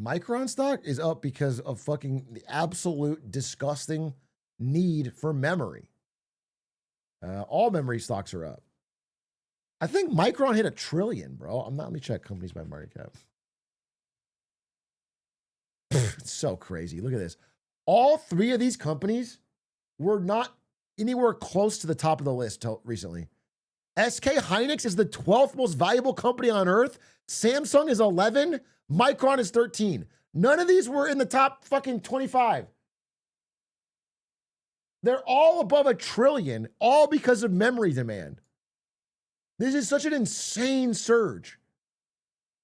Micron stock is up because of fucking the absolute disgusting need for memory. All memory stocks are up. I think Micron hit $1 trillion, bro. Let me check companies by market cap. It's so crazy. Look at this. All three of these companies were not anywhere close to the top of the list recently. SK Hynix is the 12th most valuable company on earth. Samsung is 11. Micron is 13. None of these were in the top fucking 25. They're all above $1 trillion, all because of memory demand. This is such an insane surge.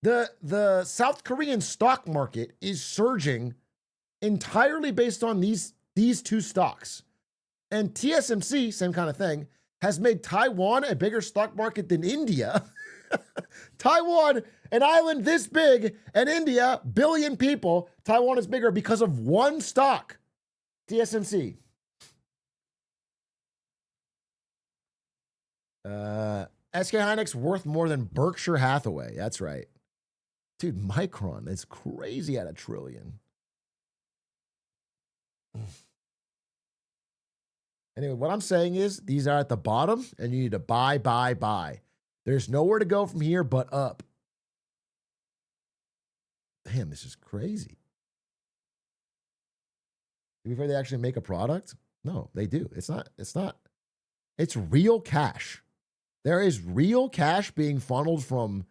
The South Korean stock market is surging entirely based on these two stocks. And TSMC, same kind of thing, has made Taiwan a bigger stock market than India. Taiwan, an island this big, and India, billion people. Taiwan is bigger because of one stock, TSMC. SK Hynix worth more than Berkshire Hathaway. That's right. Dude, Micron is crazy at $1 trillion. Anyway, what I'm saying is these are at the bottom and you need to buy, buy, buy. There's nowhere to go from here but up. Damn, this is crazy. Before they actually make a product? No, they do. It's not. It's real cash. There is real cash being funneled from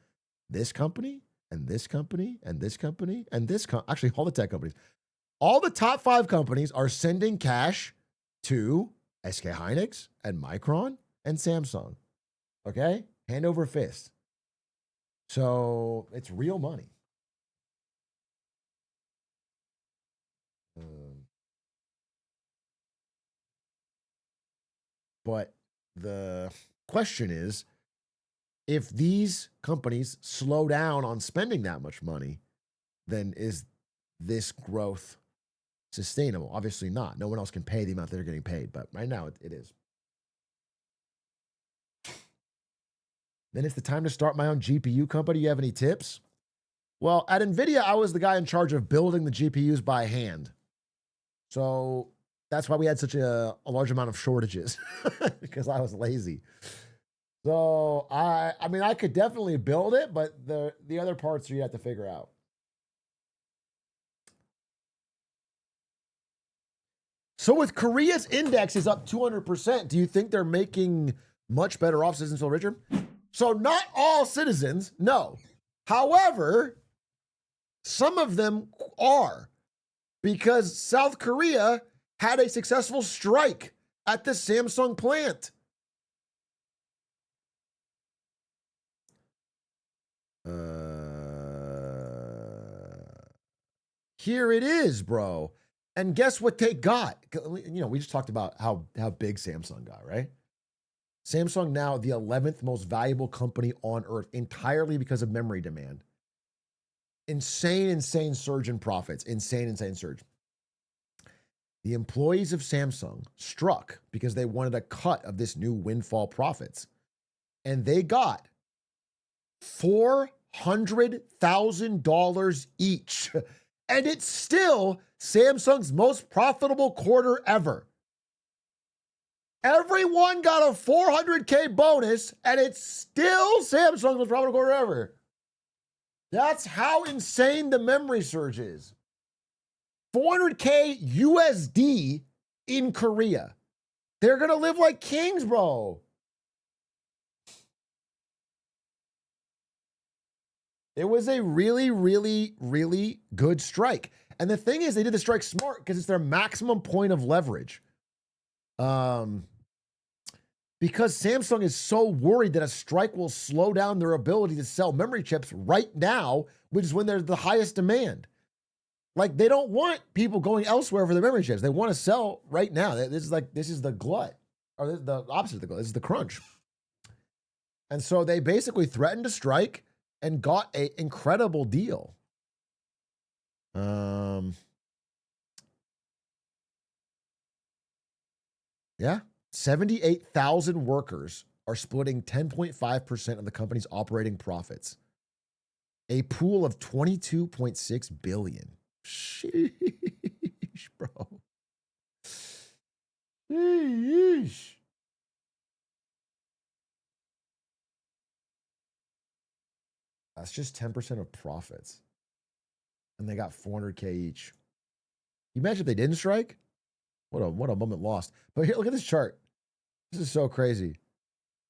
this company and this company and this company and this actually all the tech companies. All the top 5 companies are sending cash to SK Hynix and Micron and Samsung. Okay? Hand over fist. So it's real money. But the question is, if these companies slow down on spending that much money, then is this growth sustainable? Obviously not. No one else can pay the amount they're getting paid, but right now it is. Then it's the time to start my own GPU company. You have any tips? Well, at NVIDIA, I was the guy in charge of building the GPUs by hand. So that's why we had such a large amount of shortages, because I was lazy. So I mean, I could definitely build it, but the other parts you have to figure out. So with Korea's index is up 200%, do you think they're making much better off citizens feel richer? So not all citizens, no. However, some of them are, because South Korea had a successful strike at the Samsung plant. Here it is, bro. And guess what they got? You know, we just talked about how big Samsung got, right? Samsung now the 11th most valuable company on earth entirely because of memory demand. Insane surge in profits. Insane surge. The employees of Samsung struck because they wanted a cut of this new windfall profits. And they got $400,000 each. And it's still Samsung's most profitable quarter ever. Everyone got a $400K bonus, and it's still Samsung's most profitable quarter ever. That's how insane the memory surge is. $400K USD in Korea. They're going to live like kings, bro. It was a really, really, really good strike. And the thing is, they did the strike smart because it's their maximum point of leverage. Because Samsung is so worried that a strike will slow down their ability to sell memory chips right now, which is when there's the highest demand. Like, they don't want people going elsewhere for their memory chips. They want to sell right now. This is the glut, or this is the opposite of the glut. This is the crunch. And so they basically threatened to strike and got an incredible deal. Yeah. 78,000 workers are splitting 10.5% of the company's operating profits. A pool of 22.6 billion. Sheesh, bro. Sheesh. That's just 10% of profits. And they got 400K each. You imagine if they didn't strike? What a moment lost. But here, look at this chart. This is so crazy.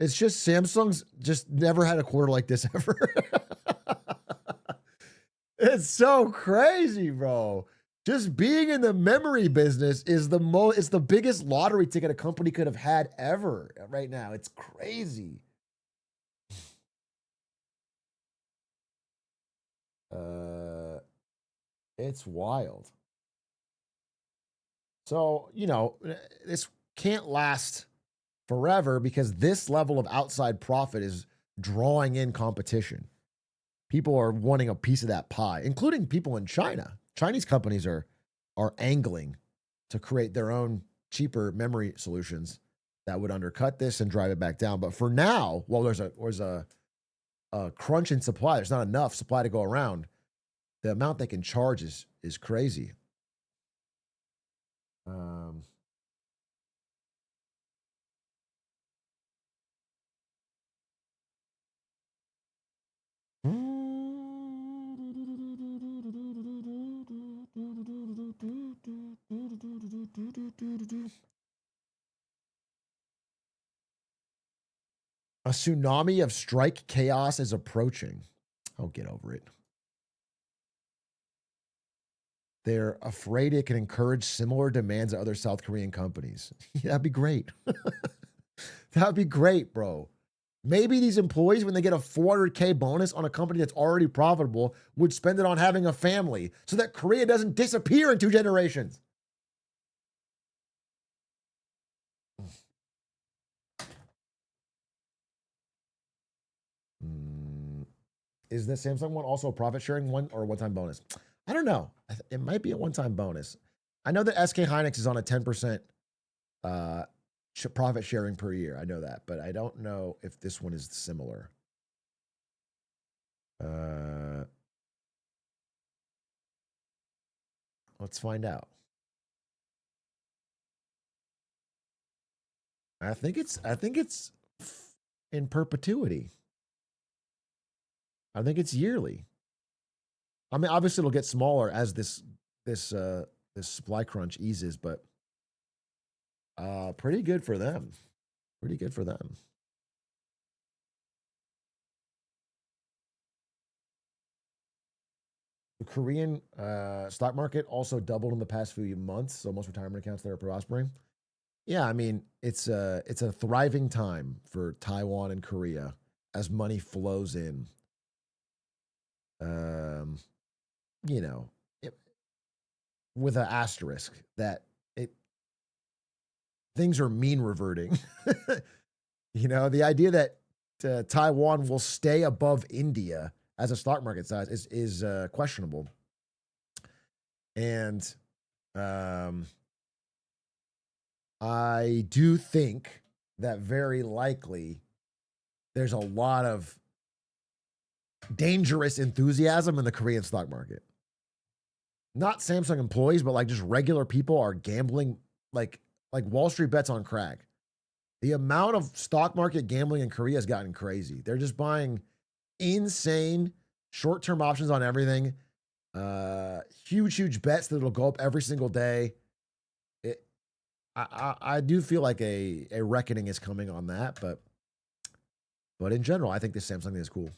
It's just Samsung's just never had a quarter like this ever. It's so crazy, bro. Just being in the memory business is it's the biggest lottery ticket a company could have had ever right now. It's crazy. It's wild. So, this can't last forever because this level of outside profit is drawing in competition. People are wanting a piece of that pie, including people in China. Chinese companies are angling to create their own cheaper memory solutions that would undercut this and drive it back down. But for now, while there's a crunch in supply, there's not enough supply to go around. The amount they can charge is crazy. A tsunami of strike chaos is approaching. I'll get over it. They're afraid it can encourage similar demands at other South Korean companies. That'd be great. That'd be great, bro. Maybe these employees, when they get a 400K bonus on a company that's already profitable, would spend it on having a family so that Korea doesn't disappear in 2 generations. Is the Samsung one also a profit sharing one or a one-time bonus? I don't know. It might be a one-time bonus. I know that SK Hynix is on a 10% profit sharing per year. I know that, but I don't know if this one is similar. Let's find out. I think it's in perpetuity. I think it's yearly. I mean, obviously it'll get smaller as this supply crunch eases, but pretty good for them. Pretty good for them. The Korean stock market also doubled in the past few months, so most retirement accounts there are prospering. Yeah, I mean, it's a thriving time for Taiwan and Korea as money flows in. With an asterisk that things are mean reverting. The idea that Taiwan will stay above India as a stock market size is questionable. And I do think that very likely there's a lot of dangerous enthusiasm in the Korean stock market. Not Samsung employees, but like just regular people are gambling like Wall Street bets on crack. The amount of stock market gambling in Korea has gotten crazy. They're just buying insane short-term options on everything. Huge bets that it'll go up every single day. I do feel like a reckoning is coming on that, but in general, I think this Samsung thing is cool.